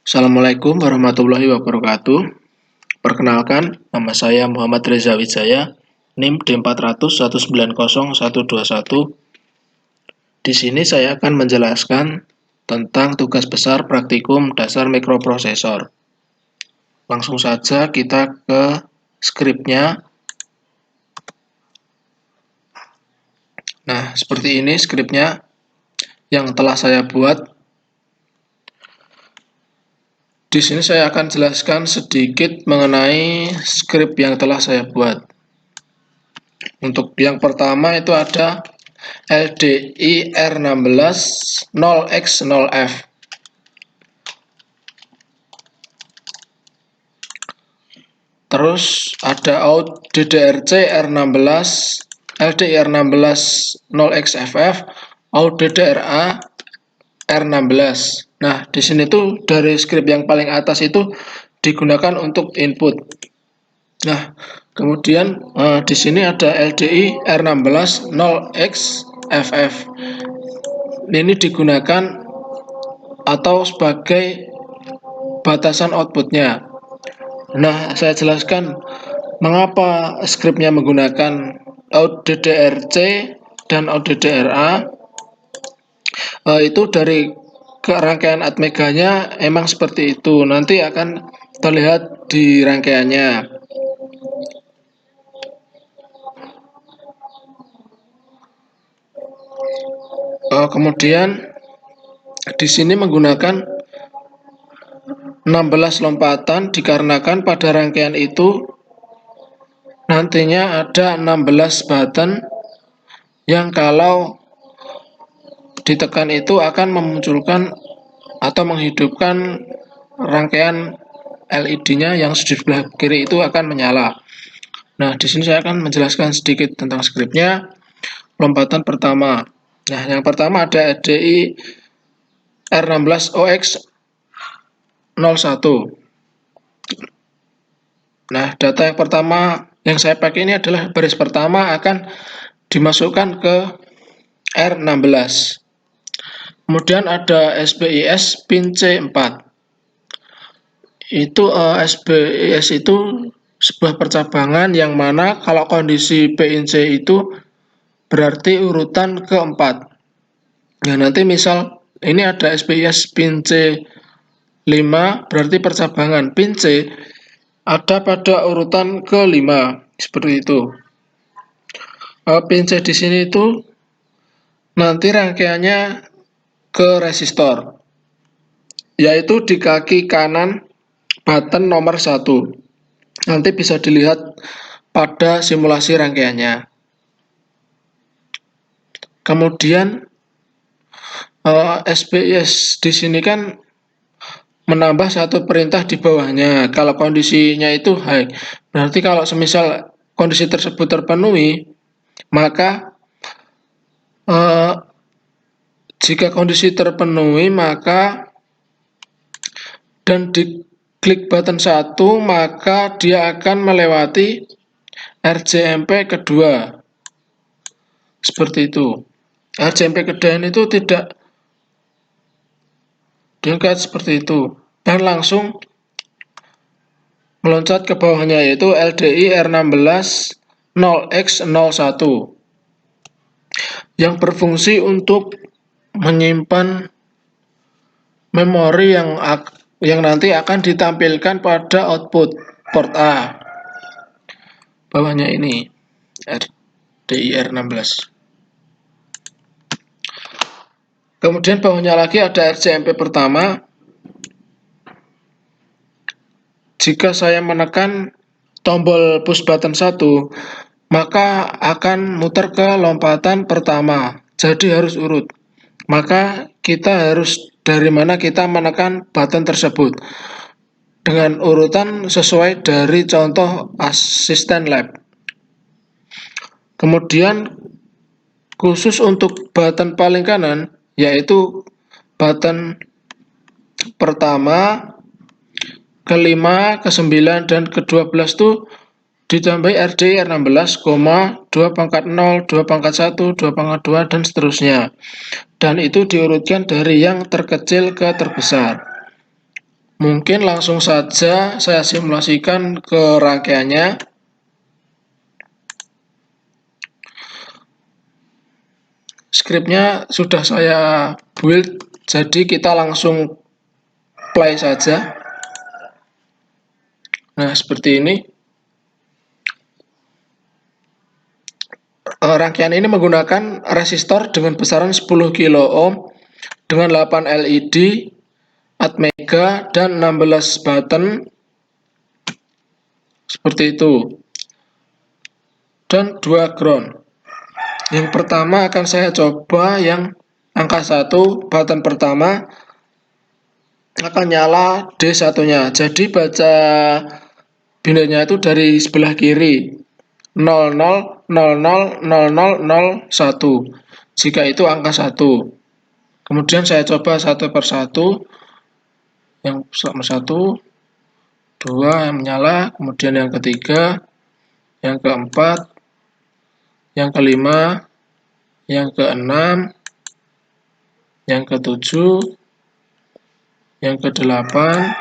Assalamualaikum warahmatullahi wabarakatuh. Perkenalkan, nama saya Muhammad Reza Wijaya, NIM D400190121. Di sini saya akan menjelaskan tentang tugas besar praktikum dasar mikroprosesor. Langsung saja kita ke skripnya. Nah, seperti ini skripnya yang telah saya buat. Di sini saya akan jelaskan sedikit mengenai skrip yang telah saya buat. Untuk yang pertama itu ada LDI R16 0x0F. Terus ada out DDRC R16 LDI R16 0xFF, out DDRA R16. Nah, di sini tuh dari skrip yang paling atas itu digunakan untuk input. Nah, kemudian di sini ada LDI R16 0xFF. Ini digunakan atau sebagai batasan outputnya. Nah, saya jelaskan mengapa skripnya menggunakan out DDRC dan out DDRA. Itu dari rangkaian atmeganya emang seperti itu. Nanti akan terlihat di rangkaiannya. Kemudian di sini menggunakan 16 lompatan dikarenakan pada rangkaian itu nantinya ada 16 button yang kalau ditekan itu akan memunculkan atau menghidupkan rangkaian LED-nya yang di sebelah kiri itu akan menyala. Nah, di sini saya akan menjelaskan sedikit tentang skripnya. Lompatan pertama. Nah, yang pertama ada LDI R16OX 01. Nah, data yang pertama yang saya pakai ini adalah baris pertama akan dimasukkan ke R16. Kemudian ada SPIS pin C4. Itu SPIS itu sebuah percabangan yang mana kalau kondisi pin C itu berarti urutan keempat. Nah, nanti misal ini ada SPIS pin C5 berarti percabangan pin C ada pada urutan ke-5 seperti itu. Pin C di sini itu nanti rangkaiannya ke resistor, yaitu di kaki kanan button nomor 1. Nanti bisa dilihat pada simulasi rangkaiannya. Kemudian SPIS di sini kan menambah satu perintah di bawahnya. Kalau kondisinya itu high, berarti kalau semisal kondisi tersebut terpenuhi, maka jika kondisi terpenuhi maka dan diklik button 1, maka dia akan melewati RJMP kedua. Seperti itu. RJMP kedua itu tidak diangkat seperti itu dan langsung meloncat ke bawahnya, yaitu LDI R16 0x01 yang berfungsi untuk menyimpan memori yang nanti akan ditampilkan pada output port A. Bawahnya ini LDI R16. Kemudian bawahnya lagi ada RJMP pertama. Jika saya menekan tombol push button 1, maka akan muter ke lompatan pertama. Jadi harus urut. Maka kita harus dari mana kita menekan button tersebut dengan urutan sesuai dari contoh asisten lab. Kemudian khusus untuk button paling kanan, yaitu button pertama, ke-5, ke-9, dan ke-12 itu ditambahi RDI R16, 2.0, 2.1, 2.2, dan seterusnya. Dan itu diurutkan dari yang terkecil ke terbesar. Mungkin langsung saja saya simulasikan ke rangkaiannya. Skripnya sudah saya build, jadi kita langsung play saja. Nah, seperti ini. Rangkaian ini menggunakan resistor dengan besaran 10 kilo ohm dengan 8 LED, atmega, dan 16 button. Seperti itu. Dan 2 ground. Yang pertama akan saya coba yang angka 1, button pertama akan nyala D1-nya. Jadi baca binanya itu dari sebelah kiri 00000001. Jika itu angka 1. Kemudian saya coba satu persatu. Yang sama 1, 2 yang menyala, kemudian yang ketiga, yang keempat, yang kelima, yang keenam, yang ketujuh, yang kedelapan,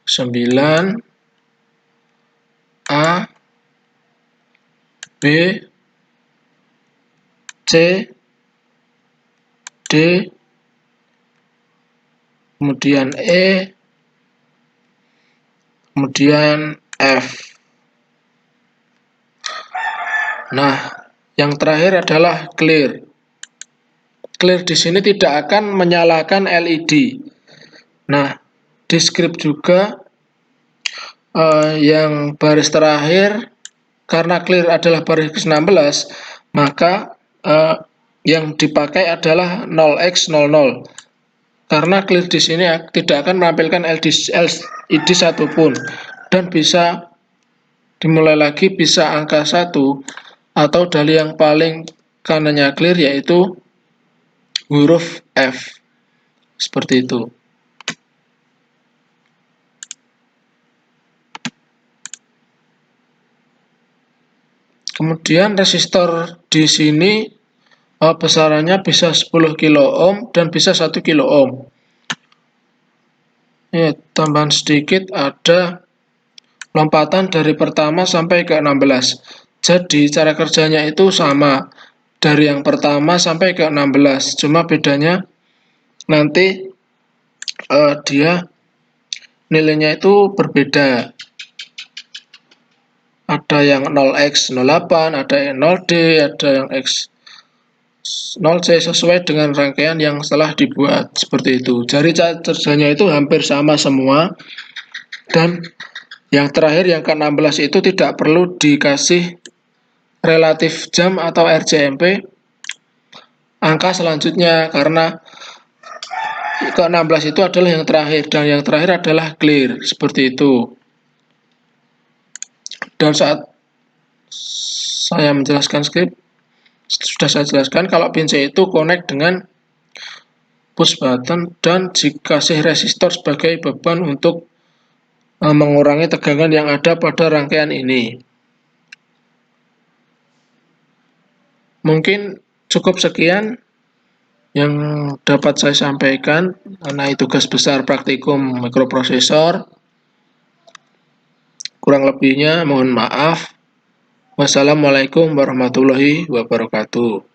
9, A, B, C, D, kemudian E, kemudian F. Nah, yang terakhir adalah clear. Clear di sini tidak akan menyalakan LED. Nah, di script juga yang baris terakhir, karena clear adalah baris ke-16, maka yang dipakai adalah 0x00. Karena clear di sini tidak akan menampilkan LED satupun, dan bisa dimulai lagi bisa angka 1 atau dari yang paling kanannya clear yaitu huruf F. Seperti itu. Kemudian resistor di sini besarannya bisa 10 kilo ohm dan bisa 1 kilo ohm. Ya, tambahan sedikit, ada lompatan dari pertama sampai ke 16. Jadi cara kerjanya itu sama dari yang pertama sampai ke 16. Cuma bedanya nanti dia nilainya itu berbeda. Ada yang 0x08, ada yang 0D, ada yang x 0C sesuai dengan rangkaian yang telah dibuat. Seperti itu. Jadi cara kerjanya itu hampir sama semua. Dan yang terakhir yang ke-16 itu tidak perlu dikasih relatif jam atau RJMP angka selanjutnya, karena ke-16 itu adalah yang terakhir dan yang terakhir adalah clear. Seperti itu. Dan saat saya menjelaskan script, sudah saya jelaskan kalau pin C itu connect dengan push button dan dikasih resistor sebagai beban untuk mengurangi tegangan yang ada pada rangkaian ini. Mungkin cukup sekian yang dapat saya sampaikan mengenai tugas besar praktikum mikroprosesor. Kurang lebihnya mohon maaf. Wassalamualaikum warahmatullahi wabarakatuh.